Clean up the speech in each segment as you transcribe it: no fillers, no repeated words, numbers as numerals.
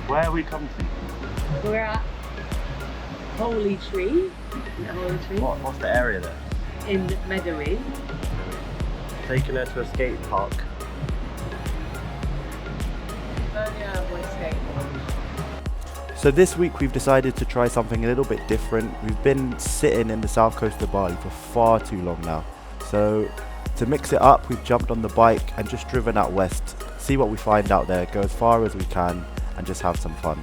Where are we come to? We're at Holy Tree. Holy Tree. What's the area there? In Mengwi. Taking her to a skate park. Oh yeah, boy skate. So this week we've decided to try something a little bit different. We've been sitting in the south coast of Bali for far too long now. So to mix it up, we've jumped on the bike and just driven out west, see what we find out there, go as far as we can and just have some fun.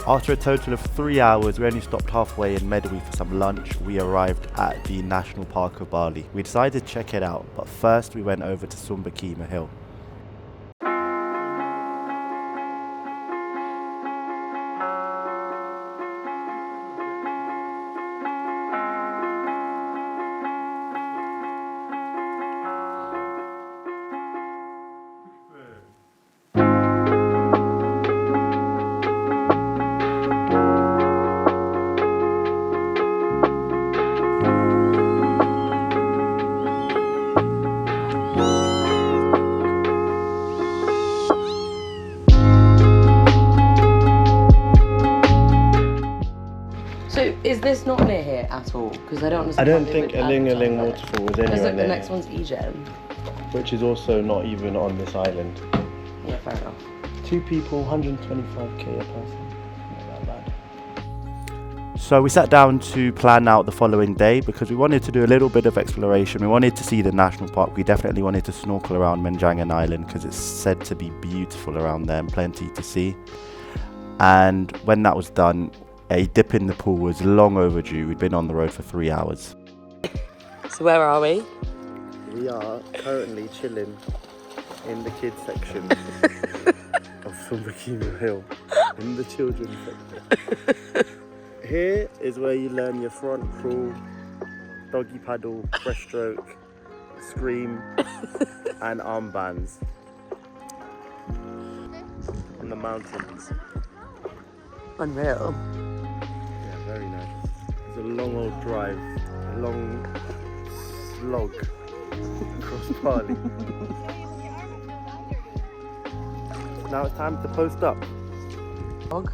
After a total of 3 hours, we only stopped halfway in Mengwi for some lunch. We arrived at the National Park of Bali. We decided to check it out, but first we went over to Sumberkima Hill. Is this not near here at all? Because I don't understand. I don't think Ijen waterfall was anywhere near. The next one's Ijen. Which is also not even on this island. Yeah, fair enough. 2 people, 125k a person. Not that bad. So we sat down to plan out the following day because we wanted to do a little bit of exploration. We wanted to see the national park. We definitely wanted to snorkel around Mengwi Island because it's said to be beautiful around there and plenty to see. And when that was done, a dip in the pool was long overdue. We'd been on the road for 3 hours. So where are we? We are currently chilling in the kids section of Sumberkima Hill, in the children's section. Here is where you learn your front crawl, doggy paddle, breaststroke, scream and armbands on the mountains. Unreal. Yeah, very nice. It's a long old drive, a long slog across Bali. Now it's time to post up. Dog.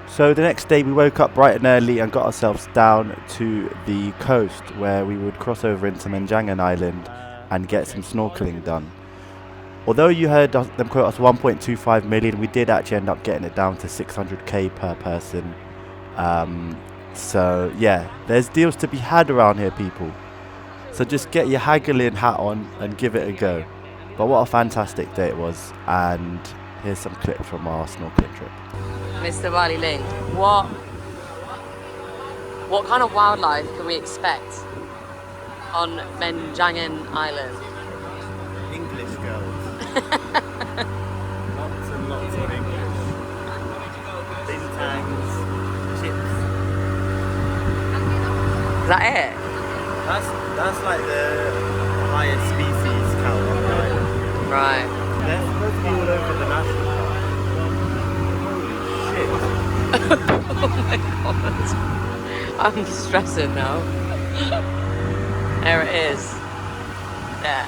So the next day we woke up bright and early and got ourselves down to the coast where we would cross over into Mengwi Island and get some snorkeling done. Although you heard them quote us 1.25 million, we did actually end up getting it down to 600k per person. So yeah, there's deals to be had around here, people. So just get your haggling hat on and give it a go. But what a fantastic day it was, and here's some clips from our snorkeling trip. Mr. Bali Link, what kind of wildlife can we expect on Mengwi Island? English girls. Lots and lots of English. Bintangs, chips. Is that it? That's like the highest species count on the island. Right. They're supposed to be all over the national park. Oh my god. I'm stressing now. There it is. There.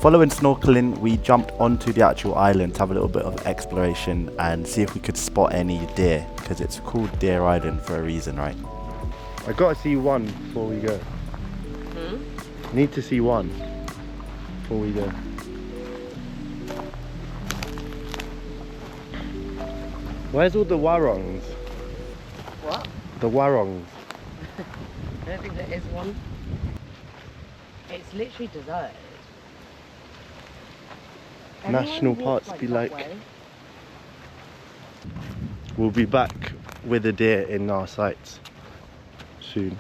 Following snorkeling, we jumped onto the actual island to have a little bit of exploration and see if we could spot any deer, because it's called Deer Island for a reason, right? I gotta see one before we go. Need to see one before we go. Where's all the warongs? What? The warongs. I don't think there is one. It's literally deserted. National parks be like. We'll be back with a deer in our sights soon.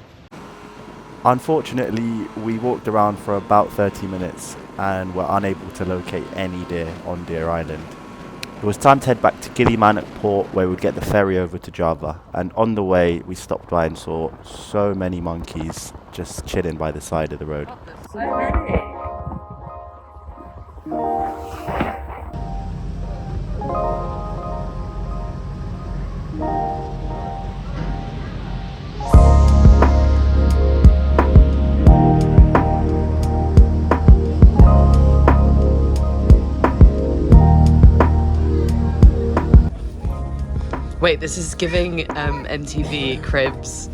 Unfortunately, we walked around for about 30 minutes and were unable to locate any deer on Deer Island. It was time to head back to Gilimanuk port, where we'd get the ferry over to Java, and on the way we stopped by and saw so many monkeys just chilling by the side of the road. So many. Wait, this is giving MTV Cribs.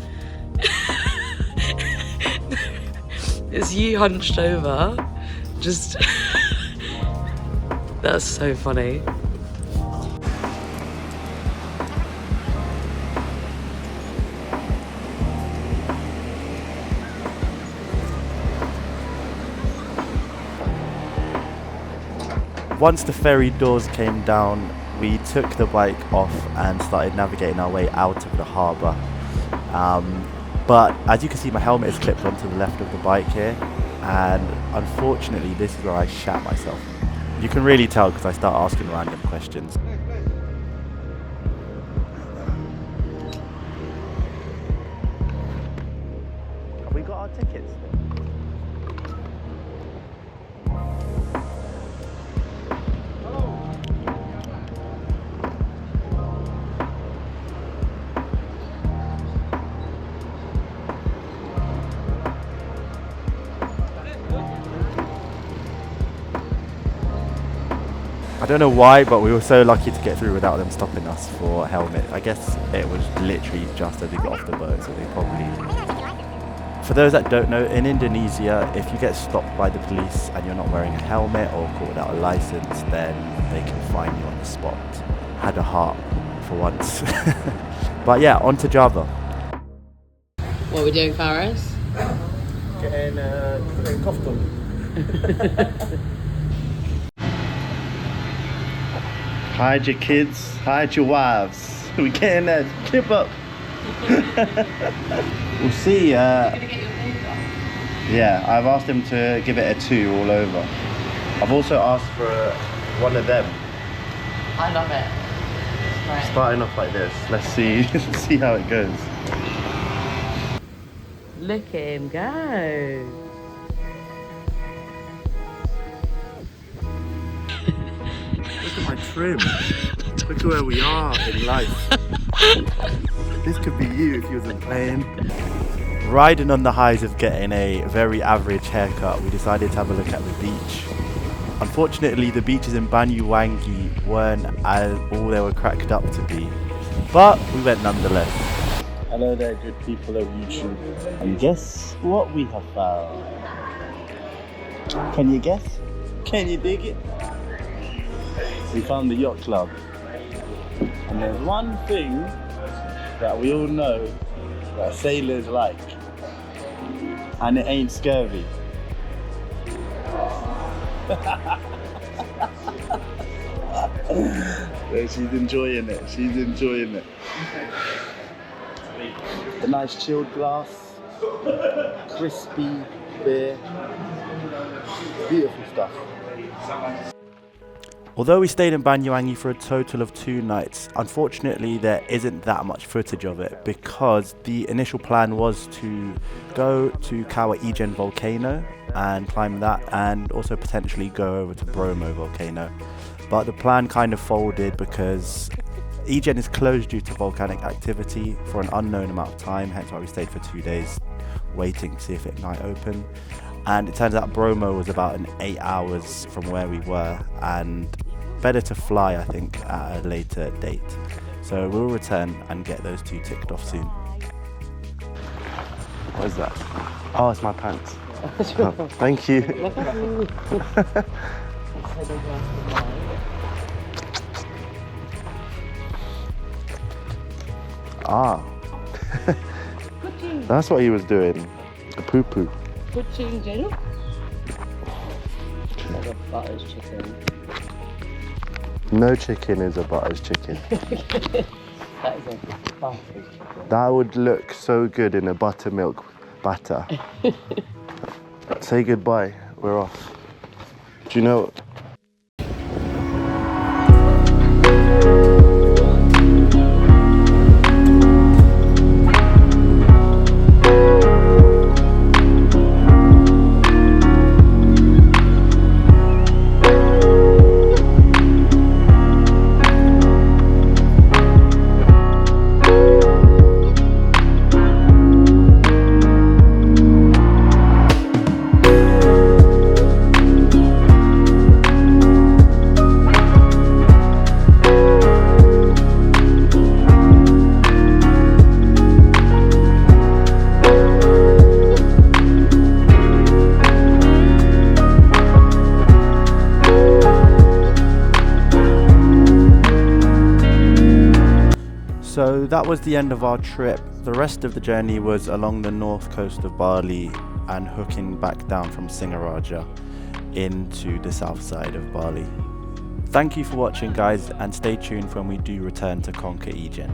Is you hunched over? Just that's so funny. Once the ferry doors came down, we took the bike off and started navigating our way out of the harbour. But as you can see, my helmet is clipped onto the left of the bike here, and unfortunately this is where I shat myself. You can really tell because I start asking random questions. Have we got our tickets? I don't know why, but we were so lucky to get through without them stopping us for helmet. I guess it was literally just as we got off the boat, so they probably... For those that don't know, in Indonesia, if you get stopped by the police and you're not wearing a helmet or caught without a license, then they can fine you on the spot. Had a heart for once. But yeah, on to Java. What are we doing, Faris? Getting coffee. Hide your kids, hide your wives. We getting that tip up. We'll see. Yeah, I've asked him to give it a 2 all over. I've also asked for one of them. I love it. Right. Starting off like this. Let's see, see how it goes. Look at him go. Look at my trim. Look at where we are in life. This could be you if you wasn't playing. Riding on the highs of getting a very average haircut, we decided to have a look at the beach. Unfortunately, the beaches in Banyuwangi weren't all they were cracked up to be, but we went nonetheless. Hello there, good people of YouTube. And guess what we have found? Can you guess? Can you dig it? We found the yacht club. And there's one thing that we all know that sailors like, and it ain't scurvy. So she's enjoying it, she's enjoying it. A nice chilled glass, crispy beer, beautiful stuff. Although we stayed in Banyuwangi for a total of 2 nights, unfortunately there isn't that much footage of it because the initial plan was to go to Ijen volcano and climb that, and also potentially go over to Bromo volcano. But the plan kind of folded because Ijen is closed due to volcanic activity for an unknown amount of time, hence why we stayed for 2 days waiting to see if it might open. and it turns out Bromo was about an 8 hours from where we were, and better to fly, I think, at a later date. So we'll return and get those 2 ticked off soon. What is that? Oh, it's my pants. Oh, thank you. Ah. That's what he was doing. A poo-poo. Kucing je. Like a butter's chicken. No chicken is a butter's chicken. That is a butter's chicken. That would look so good in a buttermilk batter. Say goodbye. We're off. Do you know? So that was the end of our trip. The rest of the journey was along the north coast of Bali and hooking back down from Singaraja into the south side of Bali. Thank you for watching, guys, and stay tuned when we do return to conquer Ijen.